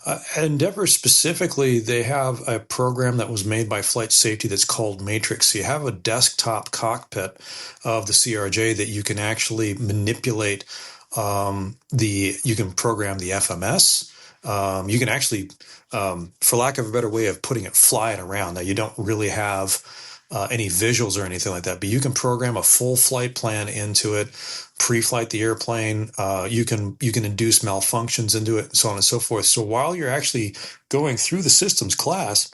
At Endeavor specifically, they have a program that was made by Flight Safety that's called Matrix. So you have a desktop cockpit of the CRJ that you can actually manipulate. You can program the FMS. You can actually, for lack of a better way of putting it, fly it around. Now, you don't really have any visuals or anything like that, but you can program a full flight plan into it, pre-flight the airplane. You can induce malfunctions into it, and so on and so forth. So while you're actually going through the systems class,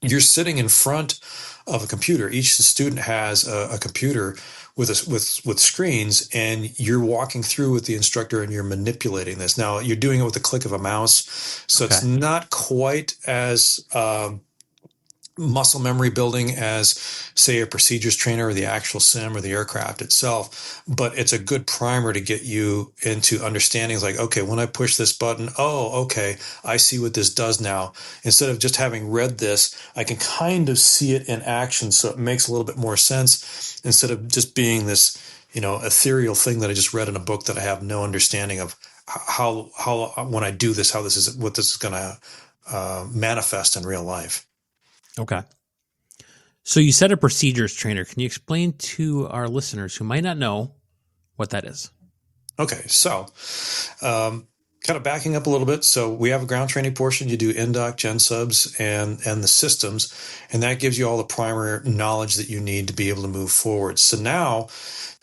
you're sitting in front of a computer. Each student has a computer with screens, and you're walking through with the instructor and you're manipulating this. Now, you're doing it with the click of a mouse, so it's not quite as muscle memory building as, say, a procedures trainer or the actual sim or the aircraft itself, but it's a good primer to get you into understanding, like, okay, when I push this button, okay, I see what this does now. Instead of just having read this, I can kind of see it in action, so it makes a little bit more sense instead of just being this, ethereal thing that I just read in a book that I have no understanding of how when I do this, what this is going to manifest in real life. Okay. So you said a procedures trainer. Can you explain to our listeners who might not know what that is? Okay. So kind of backing up a little bit. So we have a ground training portion. You do Indoc, Gen Subs, and the systems, and that gives you all the primer knowledge that you need to be able to move forward. So now,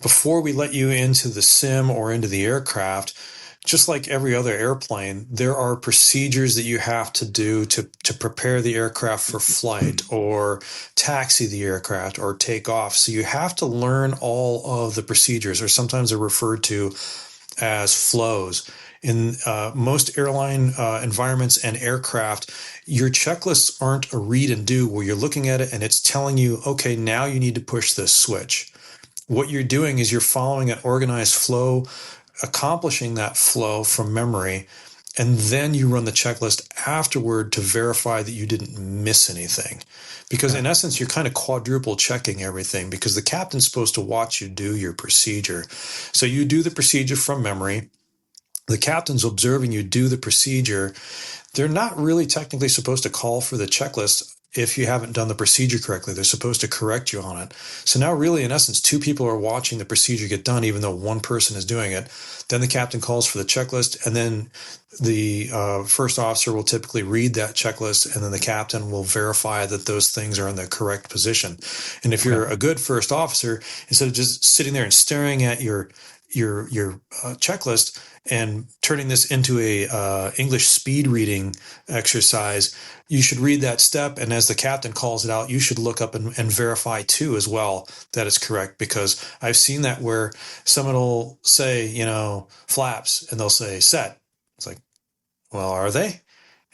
before we let you into the sim or into the aircraft, just like every other airplane, there are procedures that you have to do to prepare the aircraft for flight or taxi the aircraft or take off. So you have to learn all of the procedures, or sometimes they're referred to as flows. In most airline environments and aircraft, your checklists aren't a read and do where you're looking at it and it's telling you, okay, now you need to push this switch. What you're doing is you're following an organized flow, accomplishing that flow from memory, and then you run the checklist afterward to verify that you didn't miss anything. Because in essence, you're kind of quadruple checking everything because the captain's supposed to watch you do your procedure. So you do the procedure from memory. The captain's observing you do the procedure. They're not really technically supposed to call for the checklist if you haven't done the procedure correctly. They're supposed to correct you on it. So now really, in essence, two people are watching the procedure get done, even though one person is doing it. Then the captain calls for the checklist, and then the first officer will typically read that checklist, and then the captain will verify that those things are in the correct position. And if you're a good first officer, instead of just sitting there and staring at your checklist and turning this into a English speed reading exercise, you should read that step, and as the captain calls it out, you should look up and verify too as well that it's correct, because I've seen that where someone will say, flaps, and they'll say set. It's like, well, are they?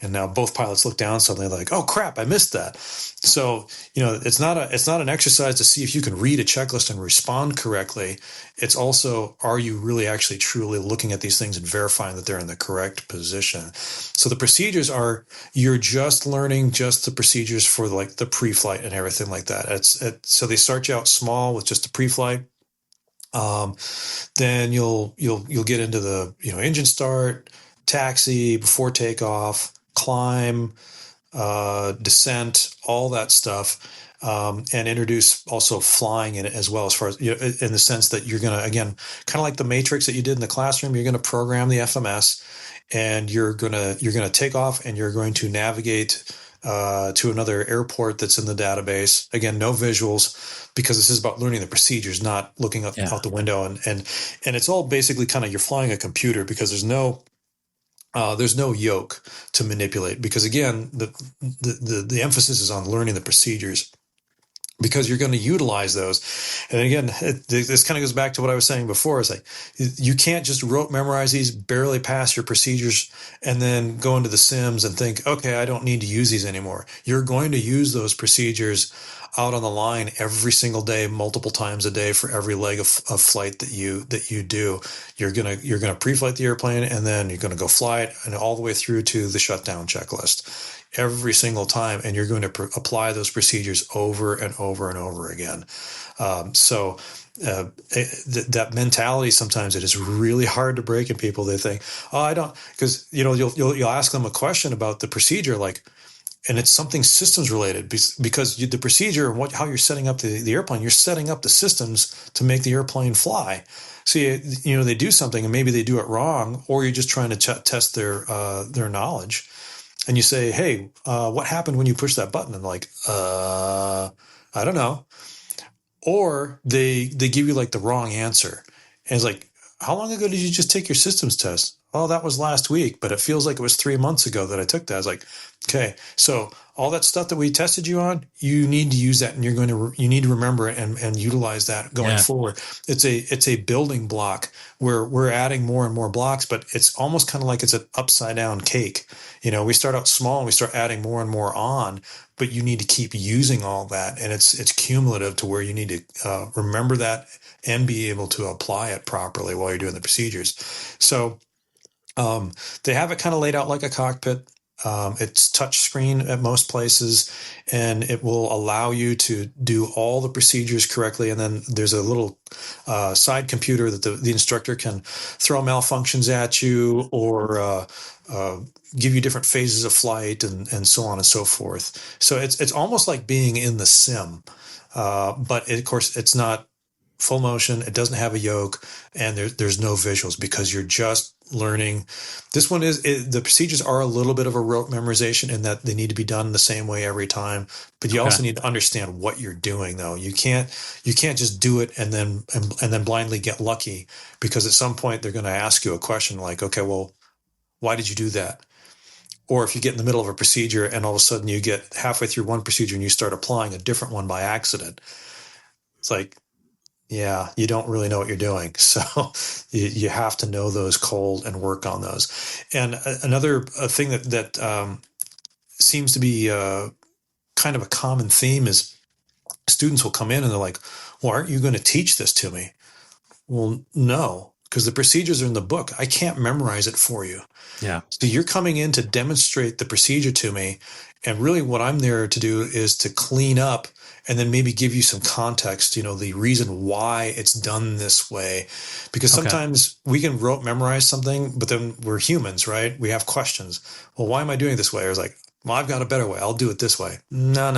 And now both pilots look down suddenly like, oh crap, I missed that. So, it's not an exercise to see if you can read a checklist and respond correctly. It's also, are you really actually truly looking at these things and verifying that they're in the correct position? So the procedures are, you're just learning just the procedures for like the pre-flight and everything like that. So they start you out small with just the pre-flight. Then you'll get into the, engine start, taxi, before takeoff, climb, descent, all that stuff, and introduce also flying in it as well, as far as, in the sense that you're going to, again, kind of like the matrix that you did in the classroom, you're going to program the FMS, and you're going to take off, and you're going to navigate to another airport that's in the database. Again, no visuals, because this is about learning the procedures, not looking out the window. And it's all basically kind of, you're flying a computer, because there's no yoke to manipulate, because again, the emphasis is on learning the procedures, because you're going to utilize those. And again, this kind of goes back to what I was saying before. It's like, you can't just rote memorize these, barely pass your procedures, and then go into the sims and think, okay, I don't need to use these anymore. You're going to use those procedures out on the line every single day, multiple times a day, for every leg of flight that you do. You're gonna pre-flight the airplane, and then you're gonna go fly it, and all the way through to the shutdown checklist every single time, and you're going to apply those procedures over and over and over again. That mentality, sometimes it is really hard to break in people. They think, oh, I don't, because you'll ask them a question about the procedure, like, and it's something systems related, because the procedure and how you're setting up the airplane, you're setting up the systems to make the airplane fly. So they do something and maybe they do it wrong, or you're just trying to test their knowledge. And you say, hey, what happened when you pushed that button? And like, I don't know. Or they give you like the wrong answer. And it's like, how long ago did you just take your systems test? Oh, that was last week, but it feels like it was 3 months ago that I took that. I was like, okay, so all that stuff that we tested you on, you need to use that, and you need to remember it and utilize that going forward. It's a building block where we're adding more and more blocks, but it's almost kind of like it's an upside down cake. We start out small and we start adding more and more on, but you need to keep using all that, and it's cumulative to where you need to remember that and be able to apply it properly while you're doing the procedures. So they have it kind of laid out like a cockpit. It's touch screen at most places, and it will allow you to do all the procedures correctly. And then there's a little side computer that the instructor can throw malfunctions at you, or give you different phases of flight, and so on and so forth. So it's almost like being in the sim, but of course it's not full motion. It doesn't have a yoke, and there's no visuals, because you're just learning. This one the procedures are a little bit of a rote memorization in that they need to be done the same way every time, but you also need to understand what you're doing though. You can't just do it and then blindly get lucky, because at some point they're going to ask you a question like, okay, well, why did you do that? Or if you get in the middle of a procedure and all of a sudden you get halfway through one procedure and you start applying a different one by accident, it's like, yeah, you don't really know what you're doing. So you have to know those cold and work on those. And another thing that seems to be kind of a common theme is students will come in and they're like, well, aren't you going to teach this to me? Well, no, because the procedures are in the book. I can't memorize it for you. Yeah. So you're coming in to demonstrate the procedure to me. And really what I'm there to do is to clean up and then maybe give you some context, the reason why it's done this way. Because sometimes we can rote memorize something, but then we're humans, right? We have questions. Well, why am I doing it this way? Or it's like, well, I've got a better way. I'll do it this way. No.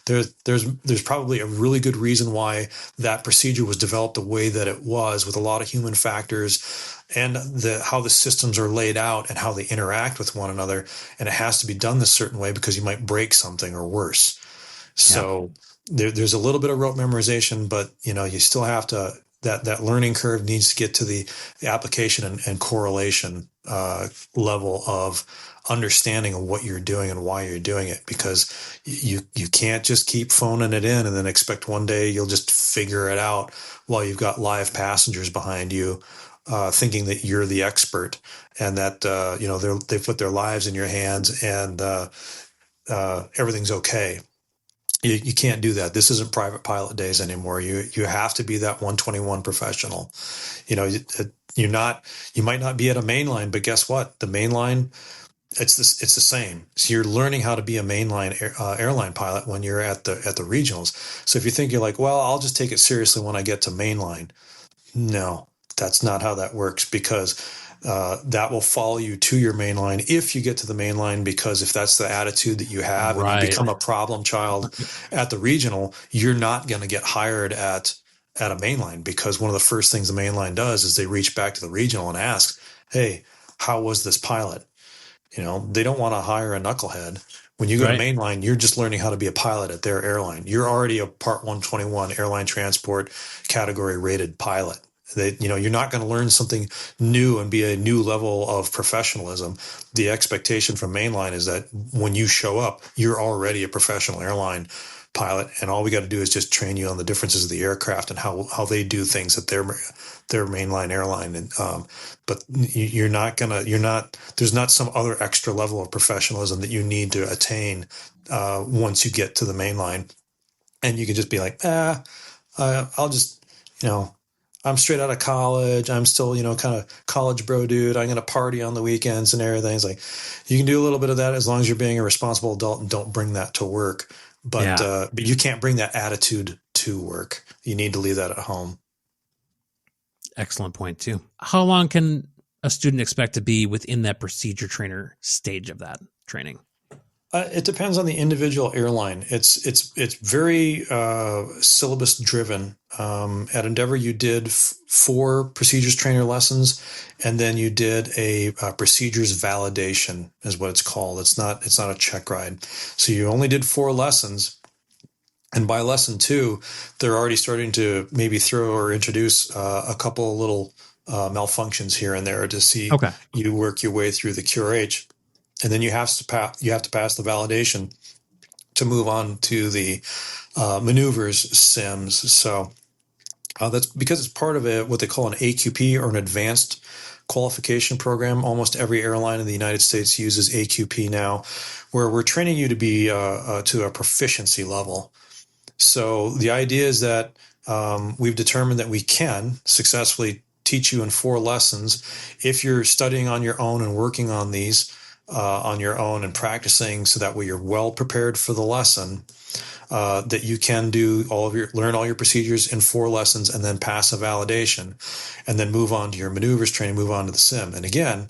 There's probably a really good reason why that procedure was developed the way that it was, with a lot of human factors and how the systems are laid out and how they interact with one another. And it has to be done this certain way because you might break something or worse. So there's a little bit of rote memorization, but you still have to, that learning curve needs to get to the application and correlation level of understanding of what you're doing and why you're doing it, because you can't just keep phoning it in and then expect one day you'll just figure it out while you've got live passengers behind you thinking that you're the expert and that they put their lives in your hands and everything's okay. You can't do that. This isn't private pilot days anymore. You have to be that 121 professional. You might not be at a mainline, but guess what? The mainline, it's the same. So you're learning how to be a mainline airline pilot when you're at the regionals. So if you think you're like, well, I'll just take it seriously when I get to mainline. No, that's not how that works, because that will follow you to your mainline if you get to the mainline, because if that's the attitude that you have and you become a problem child at the regional, you're not going to get hired at a mainline, because one of the first things the mainline does is they reach back to the regional and ask, hey, how was this pilot? They don't want to hire a knucklehead. When you go to mainline, you're just learning how to be a pilot at their airline. You're already a Part 121 airline transport category rated pilot. You're not going to learn something new and be a new level of professionalism. The expectation from mainline is that when you show up, you're already a professional airline pilot, and all we got to do is just train you on the differences of the aircraft and how they do things at their mainline airline. And but there's not some other extra level of professionalism that you need to attain once you get to the mainline, and you can just be like, I'll just I'm straight out of college. I'm still, kind of college bro dude. I'm going to party on the weekends and everything. It's like, you can do a little bit of that as long as you're being a responsible adult and don't bring that to work. But you can't bring that attitude to work. You need to leave that at home. Excellent point too. How long can a student expect to be within that procedure trainer stage of that training? It depends on the individual airline. It's very syllabus driven. At Endeavor, you did 4 procedures trainer lessons, and then you did a procedures validation, is what it's called. It's not a check ride. So you only did 4 lessons, and by lesson 2, they're already starting to maybe throw or introduce a couple of little malfunctions here and there to see you work your way through the QRH. And then you have to pass the validation to move on to the maneuvers sims. So that's because it's part of what they call an AQP, or an advanced qualification program. Almost every airline in the United States uses AQP now, where we're training you to be to a proficiency level. So the idea is that we've determined that we can successfully teach you in 4 lessons if you're studying on your own and working on these on your own and practicing, so that way you're well prepared for the lesson, that you can learn all your procedures in 4 lessons and then pass a validation and then move on to your maneuvers training, move on to the sim. And again,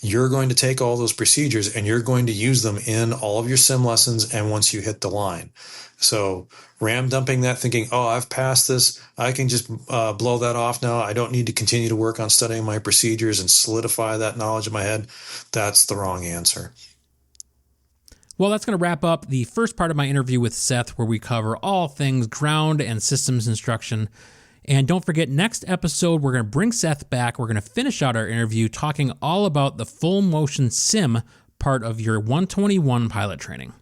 you're going to take all those procedures and you're going to use them in all of your sim lessons and once you hit the line. So ram dumping that, thinking, oh, I've passed this, I can just blow that off now, I don't need to continue to work on studying my procedures and solidify that knowledge in my head, that's the wrong answer. Well, that's going to wrap up the first part of my interview with Seth, where we cover all things ground and systems instruction. And don't forget, next episode, we're going to bring Seth back. We're going to finish out our interview talking all about the full motion sim part of your 121 pilot training.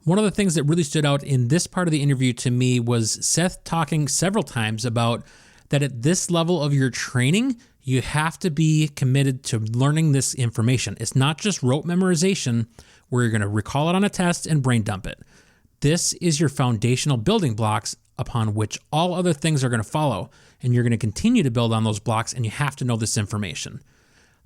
One of the things that really stood out in this part of the interview to me was Seth talking several times about that at this level of your training, you have to be committed to learning this information. It's not just rote memorization where you're going to recall it on a test and brain dump it. This is your foundational building blocks upon which all other things are going to follow, and you're going to continue to build on those blocks, and you have to know this information.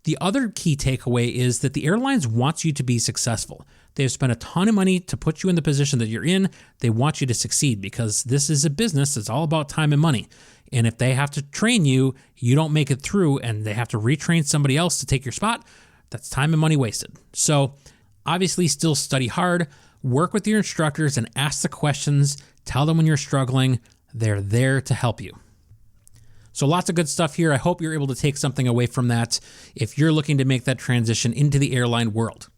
The other key takeaway is that the airlines want you to be successful. They've spent a ton of money to put you in the position that you're in. They want you to succeed because this is a business that's all about time and money. And if they have to train you, you don't make it through, and they have to retrain somebody else to take your spot, that's time and money wasted. So obviously still study hard, work with your instructors and ask the questions, tell them when you're struggling. They're there to help you. So lots of good stuff here. I hope you're able to take something away from that if you're looking to make that transition into the airline world.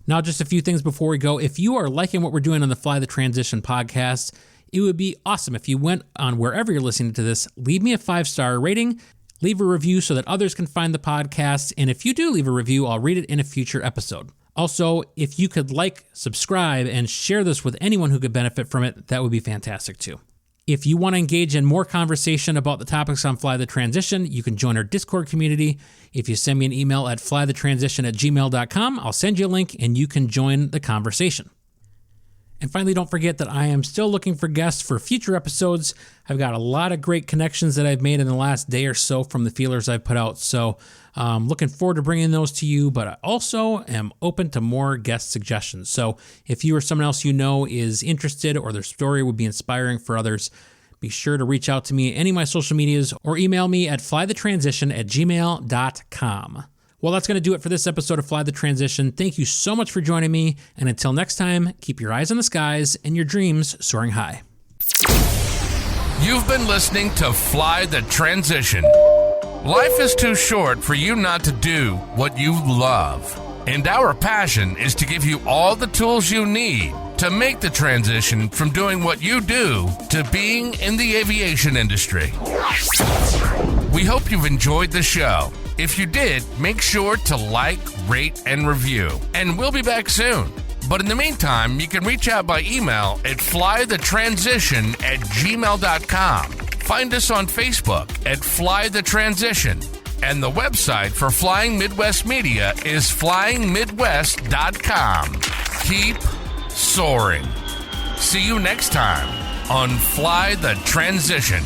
Now, just a few things before we go. If you are liking what we're doing on the Fly the Transition podcast, it would be awesome if you went on wherever you're listening to this, leave me a 5-star rating, leave a review so that others can find the podcast. And if you do leave a review, I'll read it in a future episode. Also, if you could like, subscribe, and share this with anyone who could benefit from it, that would be fantastic too. If you want to engage in more conversation about the topics on Fly the Transition, you can join our Discord community. If you send me an email at flythetransition@gmail.com, I'll send you a link and you can join the conversation. And finally, don't forget that I am still looking for guests for future episodes. I've got a lot of great connections that I've made in the last day or so from the feelers I've put out. So looking forward to bringing those to you, but I also am open to more guest suggestions. So if you or someone else you know is interested or their story would be inspiring for others, be sure to reach out to me at any of my social medias or email me at flythetransition@gmail.com. Well, that's going to do it for this episode of Fly the Transition. Thank you so much for joining me. And until next time, keep your eyes on the skies and your dreams soaring high. You've been listening to Fly the Transition. Life is too short for you not to do what you love. And our passion is to give you all the tools you need to make the transition from doing what you do to being in the aviation industry. We hope you've enjoyed the show. If you did, make sure to like, rate, and review. And we'll be back soon. But in the meantime, you can reach out by email at flythetransition@gmail.com. Find us on Facebook at Fly the Transition. And the website for Flying Midwest Media is flyingmidwest.com. Keep soaring. See you next time on Fly the Transition.